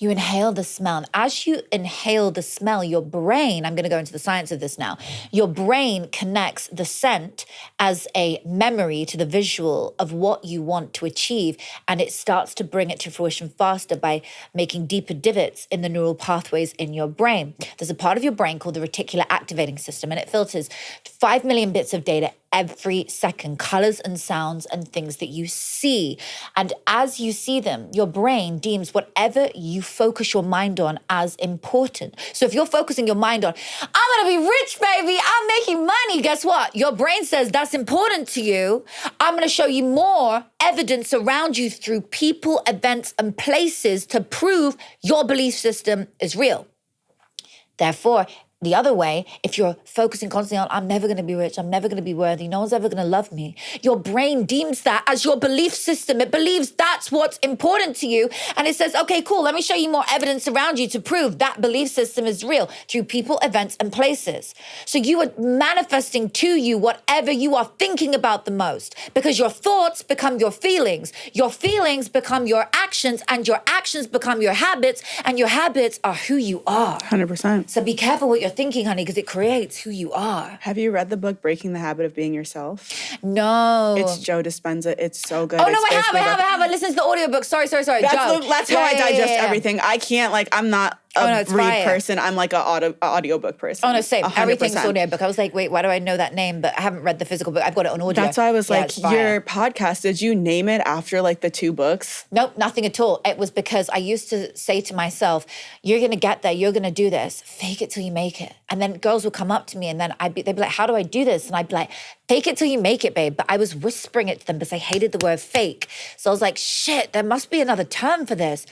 you inhale the smell. And as you inhale the smell, your brain, I'm going to go into the science of this now, your brain connects the scent as a memory to the visual of what you want to achieve. And it starts to bring it to fruition faster by making deeper divots in the neural pathways in your brain. There's a part of your brain called the reticular activating system, and it filters 5 million bits of data every second, colors and sounds and things that you see. And as you see them, your brain deems whatever you focus your mind on as important. So if you're focusing your mind on, I'm gonna be rich, baby, I'm making money, guess what? Your brain says that's important to you. I'm gonna show you more evidence around you through people, events, and places to prove your belief system is real. Therefore, the other way, if you're focusing constantly on, I'm never going to be rich, I'm never going to be worthy, no one's ever going to love me, your brain deems that as your belief system. It believes that's what's important to you. And it says, okay, cool, let me show you more evidence around you to prove that belief system is real through people, events, and places. So you are manifesting to you whatever you are thinking about the most, because your thoughts become your feelings become your actions, and your actions become your habits, and your habits are who you are. 100%. So be careful what you're thinking, honey, because it creates who you are. Have you read the book Breaking the Habit of Being Yourself? No. It's Joe Dispenza. It's so good. Oh, no, I have. I listened to the audiobook. Sorry, Joe. That's how I digest everything. I can't, I'm not a read person. I'm like an audiobook person. Oh, no, same. 100%. Everything's audiobook. I was like, wait, why do I know that name? But I haven't read the physical book. I've got it on audio. That's why I was like, your podcast, did you name it after like the 2 books? Nope, nothing at all. It was because I used to say to myself, you're going to get there. You're going to do this. Fake it till you make it. And then girls would come up to me and then they'd be like, how do I do this? And I'd be like, fake it till you make it, babe. But I was whispering it to them because I hated the word fake. So I was like, shit, there must be another term for this.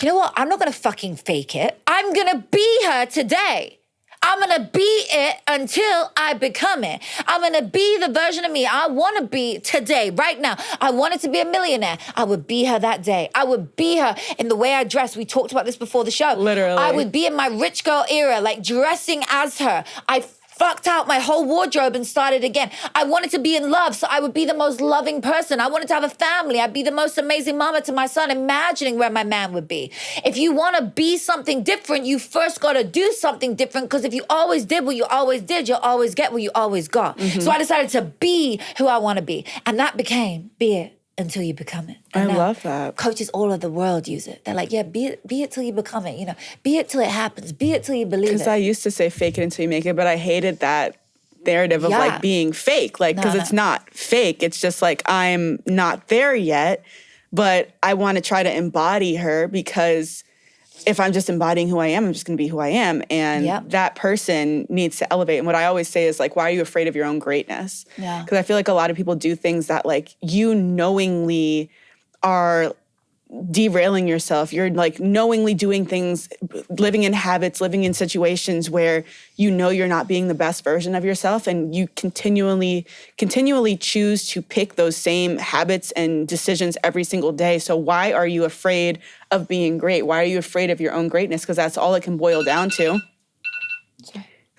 You know what? I'm not going to fucking fake it. I'm going to be her today. I'm going to be it until I become it. I'm going to be the version of me I want to be today, right now. I wanted to be a millionaire. I would be her that day. I would be her in the way I dress. We talked about this before the show. Literally. I would be in my rich girl era, like dressing as her. I fucked out my whole wardrobe and started again. I wanted to be in love, so I would be the most loving person. I wanted to have a family. I'd be the most amazing mama to my son, imagining where my man would be. If you want to be something different, you first got to do something different, because if you always did what you always did, you'll always get what you always got. So I decided to be who I want to be. And that became, be it until you become it. And I love that. Coaches all over the world use it. They're like, yeah, be it till you become it. You know, be it till it happens. Be it till you believe it. Because I used to say fake it until you make it, but I hated that narrative of like being fake. Like, because it's not fake. It's just like, I'm not there yet, but I want to try to embody her, because if I'm just embodying who I am, I'm just going to be who I am. And that person needs to elevate. And what I always say is like, why are you afraid of your own greatness? Yeah. Because I feel like a lot of people do things that like you knowingly are derailing yourself. You're like knowingly doing things, living in habits, living in situations where you know you're not being the best version of yourself, and you continually choose to pick those same habits and decisions every single day. So why are you afraid of being great? Why are you afraid of your own greatness? Because that's all it can boil down to.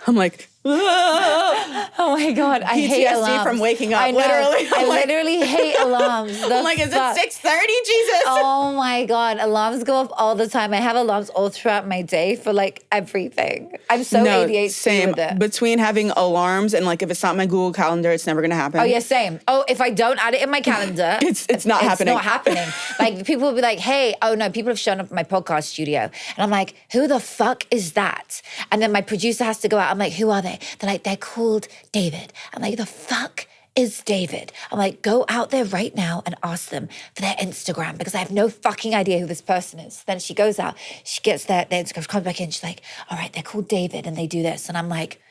I'm like, oh my God, I hate alarms. from waking up, I know. literally. I literally hate alarms. I'm like, is it 6:30, Jesus? Oh my God, alarms go off all the time. I have alarms all throughout my day for like everything. I'm so ADHD same. with it. Between having alarms and like if it's not my Google Calendar, it's never gonna happen. Oh yeah, same. Oh, if I don't add it in my calendar, it's not happening. It's not happening. Like people will be like, hey, oh no, people have shown up at my podcast studio. And I'm like, who the fuck is that? And then my producer has to go out. I'm like, who are they? They're like, they're called David. I'm like, the fuck is David? I'm like, go out there right now and ask them for their Instagram, because I have no fucking idea who this person is. Then she goes out, she gets their Instagram, she comes back in, she's like, all right, they're called David and they do this. And I'm like,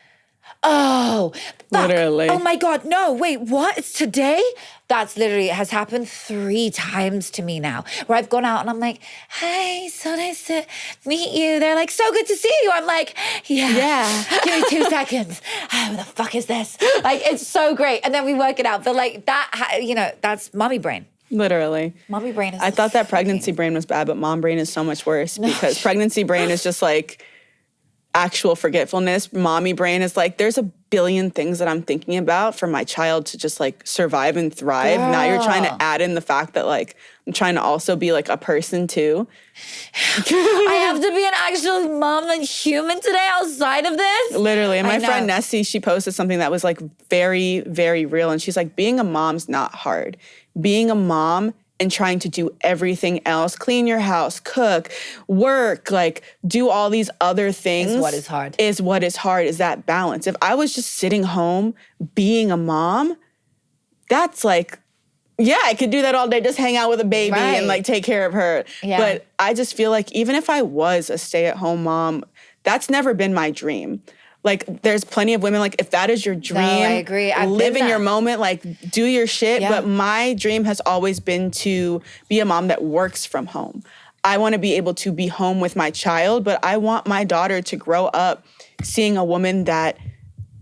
oh, fuck. Literally. Oh my God, no, wait, what? It's today? That's literally, it has happened 3 times to me now, where I've gone out and I'm like, hey, so nice to meet you. They're like, so good to see you. I'm like, yeah. Give me 2 seconds. What the fuck is this? Like, it's so great. And then we work it out. But like that, that's mommy brain. Literally. Mommy brain is I thought that pregnancy brain was bad, but mom brain is so much worse, because pregnancy brain is just like actual forgetfulness. Mommy brain is like, there's a billion things that I'm thinking about for my child to just like survive and thrive. Girl. Now you're trying to add in the fact that like I'm trying to also be like a person too. I have to be an actual mom and human today outside of this? Literally. And my friend Nessie, she posted something that was like very, very real. And she's like, being a mom's not hard. Being a mom and trying to do everything else, clean your house, cook, work, like do all these other things. Is what is hard. Is what is hard, is that balance. If I was just sitting home being a mom, that's like, yeah, I could do that all day, just hang out with a baby and like take care of her. Yeah. But I just feel like even if I was a stay-at-home mom, that's never been my dream. Like, there's plenty of women, like, if that is your dream, I agree. Live in your moment, like, do your shit. Yeah. But my dream has always been to be a mom that works from home. I want to be able to be home with my child, but I want my daughter to grow up seeing a woman that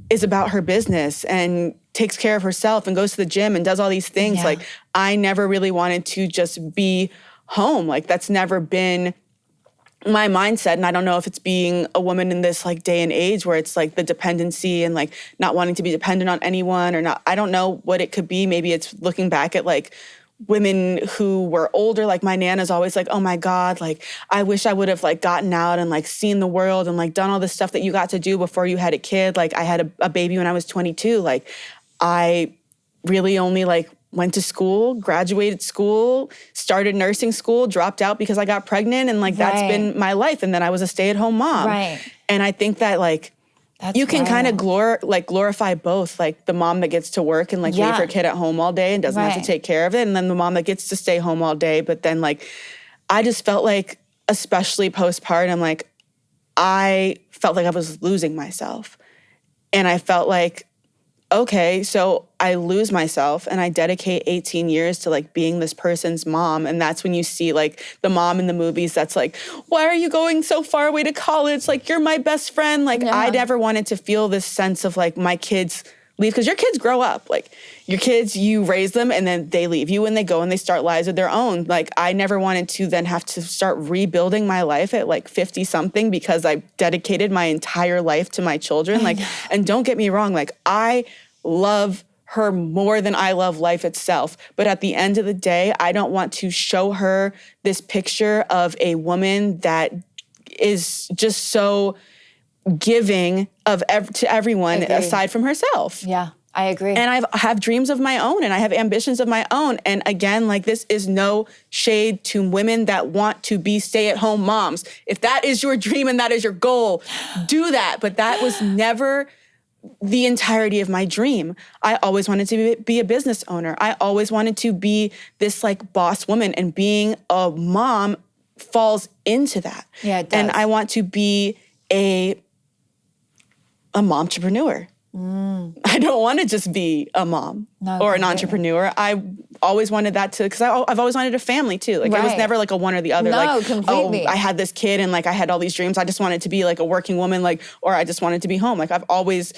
is about her business and takes care of herself and goes to the gym and does all these things. Yeah. Like, I never really wanted to just be home. Like, that's never been my mindset. And I don't know if it's being a woman in this like day and age where it's like the dependency and like not wanting to be dependent on anyone or not. I don't know what it could be. Maybe it's looking back at like women who were older. Like my Nana's always like, oh my God, like I wish I would have like gotten out and like seen the world and like done all the stuff that you got to do before you had a kid. Like I had a baby when I was 22. Like I really only like went to school, graduated school, started nursing school, dropped out because I got pregnant. And like, that's been my life. And then I was a stay-at-home mom. Right. And I think that like, you can kind of glorify both, like the mom that gets to work and like leave her kid at home all day and doesn't have to take care of it. And then the mom that gets to stay home all day. But then like, I just felt like, especially postpartum, like I felt like I was losing myself. And I felt like, okay, so I lose myself and I dedicate 18 years to like being this person's mom. And that's when you see like the mom in the movies that's like, why are you going so far away to college? Like, you're my best friend. Like, I never wanted to feel this sense of like my kids leave, because your kids grow up. Like, your kids, you raise them and then they leave you and they go and they start lives of their own. Like, I never wanted to then have to start rebuilding my life at like 50 something because I dedicated my entire life to my children. Like, and don't get me wrong, like, I love her more than I love life itself. But at the end of the day, I don't want to show her this picture of a woman that is just so giving to everyone aside from herself. Yeah, I agree. And I have dreams of my own and I have ambitions of my own. And again, like, this is no shade to women that want to be stay-at-home moms. If that is your dream and that is your goal, do that. But that was never the entirety of my dream. I always wanted to be a business owner. I always wanted to be this like boss woman, and being a mom falls into that. Yeah, it does. And I want to be a momtrepreneur. I don't want to just be a mom or an entrepreneur. I always wanted that because I've always wanted a family too. Like, it was never like a one or the other. No, like, completely. oh, I had this kid and like I had all these dreams. I just wanted to be like a working woman, like, or I just wanted to be home. Like, I've always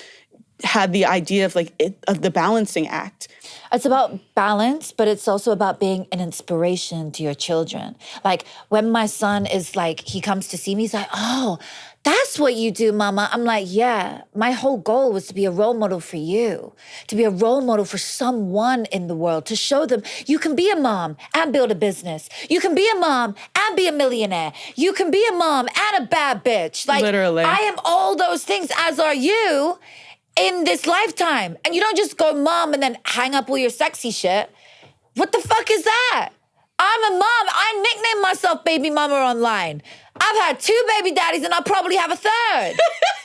had the idea of like of the balancing act. It's about balance, but it's also about being an inspiration to your children. Like, when my son is like, he comes to see me, he's like, oh, that's what you do, mama. I'm like, yeah, my whole goal was to be a role model for you, to be a role model for someone in the world, to show them you can be a mom and build a business. You can be a mom and be a millionaire. You can be a mom and a bad bitch. Like, literally, I am all those things, as are you, in this lifetime. And you don't just go mom and then hang up all your sexy shit. What the fuck is that? I'm a mom. I nicknamed myself baby mama online. I've had 2 baby daddies and I'll probably have a 3rd.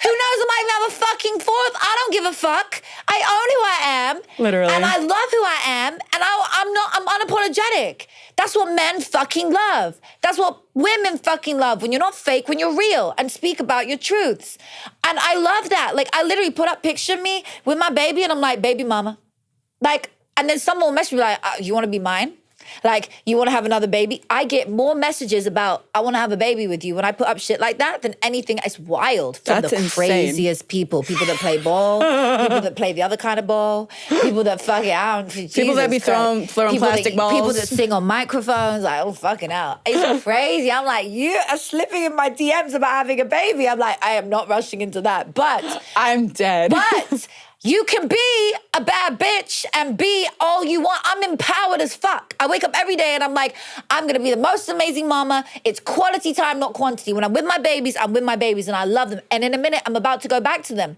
Who knows, I might even have a fucking 4th. I don't give a fuck. I own who I am. Literally. And I love who I am. And I'm unapologetic. That's what men fucking love. That's what women fucking love. When you're not fake, when you're real and speak about your truths. And I love that. Like, I literally put up picture of me with my baby and I'm like, baby mama. Like, and then someone will message me like, you want to be mine? Like, you want to have another baby? I get more messages about, I want to have a baby with you when I put up shit like that than anything. It's wild. From That's the insane. craziest people. People that play ball, people that play the other kind of ball, people that fuck it out. People that be throwing plastic balls. People that sing on microphones. Like, oh, fucking hell. It's crazy. I'm like, you are slipping in my DMs about having a baby. I'm like, I am not rushing into that. But I'm dead. But you can be a bad bitch and be all you want. I'm empowered as fuck. I wake up every day and I'm like, I'm going to be the most amazing mama. It's quality time, not quantity. When I'm with my babies, I'm with my babies and I love them. And in a minute, I'm about to go back to them.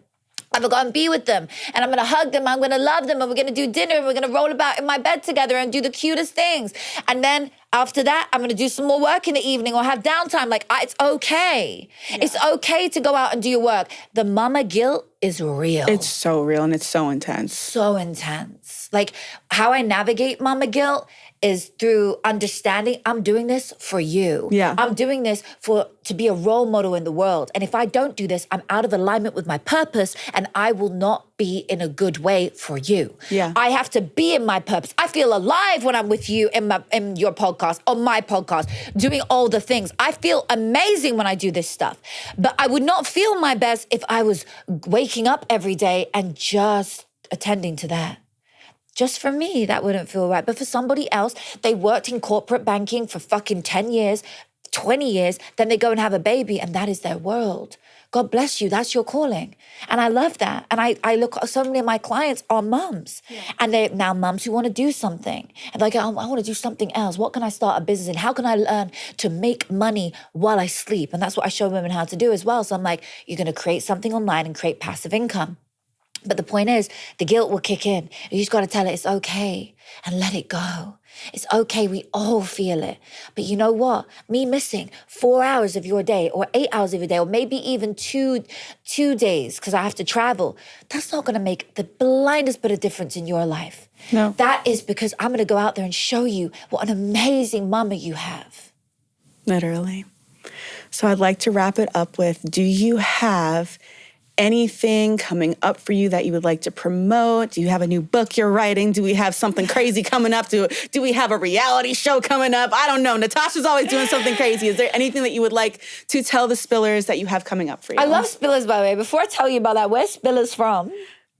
I'm going to go and be with them. And I'm going to hug them. I'm going to love them. And we're going to do dinner. And we're going to roll about in my bed together and do the cutest things. And then after that, I'm going to do some more work in the evening or have downtime. Like, it's okay. Yeah. It's okay to go out and do your work. The mama guilt is real. It's so real and it's so intense. So intense. Like, how I navigate mama guilt is through understanding I'm doing this for you. Yeah. I'm doing this to be a role model in the world. And if I don't do this, I'm out of alignment with my purpose and I will not be in a good way for you. Yeah. I have to be in my purpose. I feel alive when I'm with you in your podcast, on my podcast, doing all the things. I feel amazing when I do this stuff. But I would not feel my best if I was waking up every day and just attending to that. Just for me, that wouldn't feel right. But for somebody else, they worked in corporate banking for fucking 10 years, 20 years, then they go and have a baby and that is their world. God bless you. That's your calling. And I love that. And I look, so many of my clients are mums. Yeah. And they're now mums who want to do something. And like, I want to do something else. What can I start a business in? How can I learn to make money while I sleep? And that's what I show women how to do as well. So I'm like, you're going to create something online and create passive income. But the point is, the guilt will kick in. You just got to tell it it's okay and let it go. It's okay. We all feel it. But you know what? Me missing 4 hours of your day or 8 hours of your day or maybe even two days because I have to travel, that's not going to make the blindest bit of difference in your life. No. That is because I'm going to go out there and show you what an amazing mama you have. Literally. So I'd like to wrap it up with, do you have anything coming up for you that you would like to promote? Do you have a new book you're writing? Do we have something crazy coming up? Do we have a reality show coming up? I don't know. Natasha's always doing something crazy. Is there anything that you would like to tell the Spillers that you have coming up for you? I love Spillers, by the way. Before I tell you about that, where's Spillers from?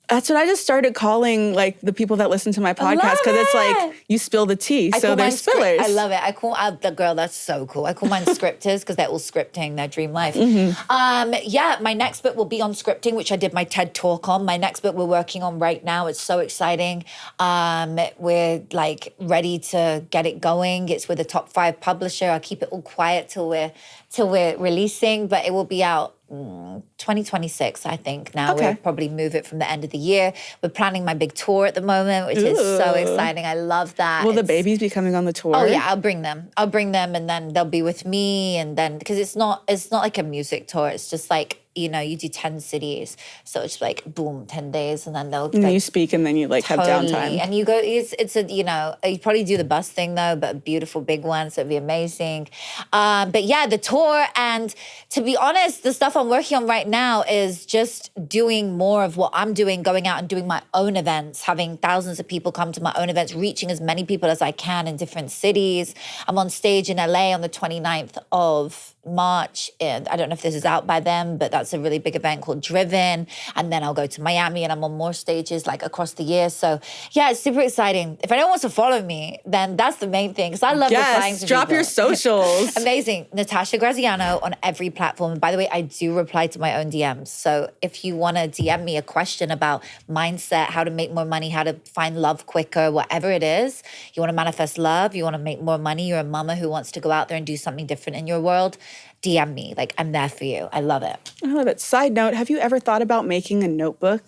That's what I just started calling like the people that listen to my podcast because it's like you spill the tea, so they're spillers. I love it. I call the girl. That's so cool. I call mine scripters because they're all scripting their dream life. Yeah, my next book will be on scripting, which I did my TED talk on. My next book we're working on right now. It's so exciting. We're like ready to get it going. It's with a top 5 publisher. I'll keep it all quiet till we're releasing, but it will be out 2026, I think. Now we'll probably move it from the end of the year. We're planning my big tour at the moment, which is so exciting. I love that. Will the babies be coming on the tour? Oh yeah, I'll bring them, and then they'll be with me, and then because it's not like a music tour. It's just like, you know, you do 10 cities, so it's like boom, 10 days, and then they'll. And then you speak, and then you like have downtime, and you go. It's a, you know, you probably do the bus thing though, but a beautiful big one, so it'd be amazing. But yeah, the tour, and to be honest, the stuff I'm working on right now is just doing more of what I'm doing, going out and doing my own events, having thousands of people come to my own events, reaching as many people as I can in different cities. I'm on stage in LA on the 29th of March, and I don't know if this is out by then, but that's a really big event called Driven. And then I'll go to Miami, and I'm on more stages like across the year. So yeah, it's super exciting. If anyone wants to follow me, then that's the main thing, because I love replying to drop people. your socials. Amazing. Natasha Graziano on every platform. And by the way, I do reply to my own DMs. So if you want to DM me a question about mindset, how to make more money, how to find love quicker, whatever it is, you want to manifest love, you want to make more money, you're a mama who wants to go out there and do something different in your world, DM me. Like, I'm there for you. I love it. I love it. Side note, have you ever thought about making a notebook?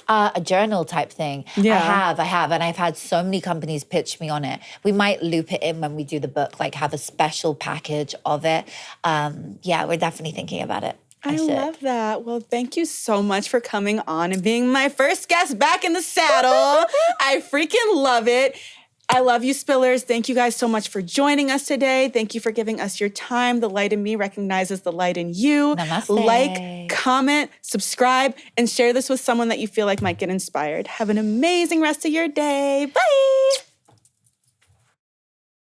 A journal type thing. Yeah. I have. And I've had so many companies pitch me on it. We might loop it in when we do the book, like have a special package of it. Yeah, we're definitely thinking about it. I love that. Well, thank you so much for coming on and being my first guest back in the saddle. I freaking love it. I love you, Spillers. Thank you guys so much for joining us today. Thank you for giving us your time. The light in me recognizes the light in you. Namaste. Like, comment, subscribe, and share this with someone that you feel like might get inspired. Have an amazing rest of your day. Bye.